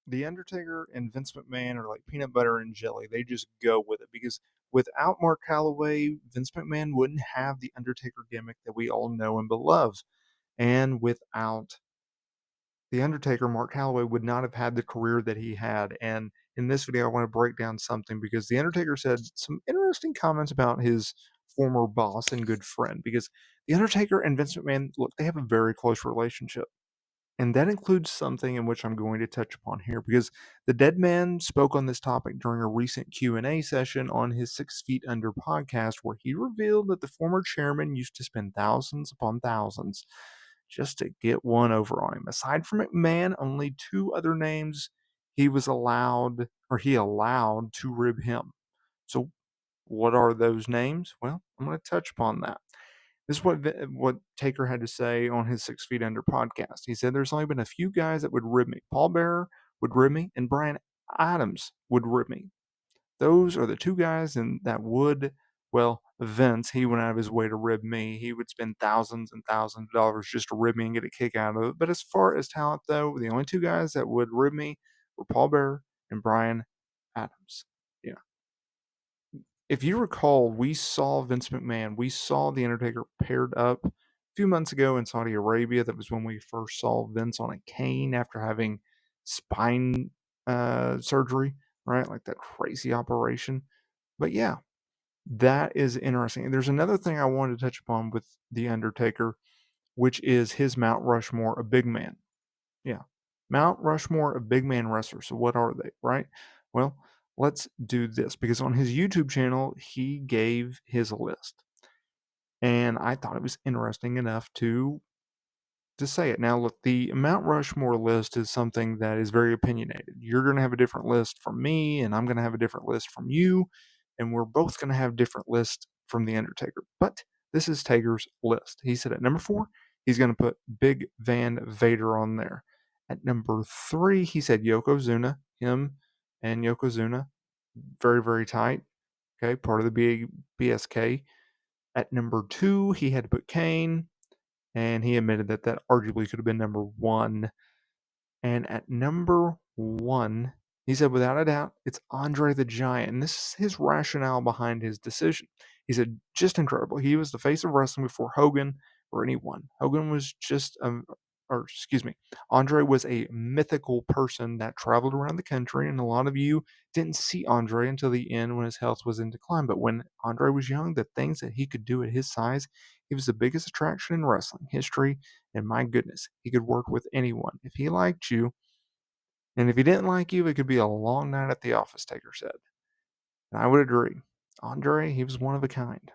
The Undertaker and Vince McMahon are like peanut butter and jelly. They just go with it because without Mark Calloway, Vince McMahon wouldn't have the Undertaker gimmick that we all know and love. And without the Undertaker, Mark Calloway would not have had the career that he had. And in this video, I want to break down something because the Undertaker said some interesting comments about his former boss and good friend. Because the Undertaker and Vince McMahon, look, they have a very close relationship. And that includes something in which I'm going to touch upon here because the dead man spoke on this topic during a recent Q&A session on his 6 Feet Under podcast where he revealed that the former chairman used to spend thousands upon thousands just to get one over on him. Aside from McMahon, only two other names he allowed to rib him. So what are those names? Well, I'm going to touch upon that. This is what Taker had to say on his 6 Feet Under podcast. He said, "There's only been a few guys that would rib me. Paul Bearer would rib me, and Brian Adams would rib me. Those are the two guys, and that would, well, Vince, he went out of his way to rib me. He would spend thousands and thousands of dollars just to rib me and get a kick out of it. But as far as talent, though, the only two guys that would rib me were Paul Bearer and Brian Adams." Yeah. If you recall, we saw Vince McMahon, we saw The Undertaker paired up a few months ago in Saudi Arabia. That was when we first saw Vince on a cane after having spine surgery, right? Like that crazy operation. But yeah, that is interesting. And there's another thing I wanted to touch upon with The Undertaker, which is his Mount Rushmore of big man. Yeah. Mount Rushmore of big man wrestlers. So what are they, right? Well, let's do this because on his YouTube channel, he gave his list. And I thought it was interesting enough to say it. Now, look, the Mount Rushmore list is something that is very opinionated. You're going to have a different list from me, and I'm going to have a different list from you, and we're both going to have different lists from The Undertaker. But this is Taker's list. He said at number 4, he's going to put Big Van Vader on there. At number 3, he said Yokozuna, him and Yokozuna, very, very tight. Okay, part of the BSK. At number 2, he had to put Kane, and he admitted that that arguably could have been number 1. And at number 1, he said, without a doubt, it's Andre the Giant. And this is his rationale behind his decision. He said, just incredible. He was the face of wrestling before Hogan or anyone. Hogan was just Andre was a mythical person that traveled around the country, and a lot of you didn't see Andre until the end when his health was in decline. But when Andre was young, the things that he could do at his size, he was the biggest attraction in wrestling history, and my goodness, he could work with anyone. If he liked you, and if he didn't like you, it could be a long night at the office, Taker said. And I would agree. Andre, he was one of a kind.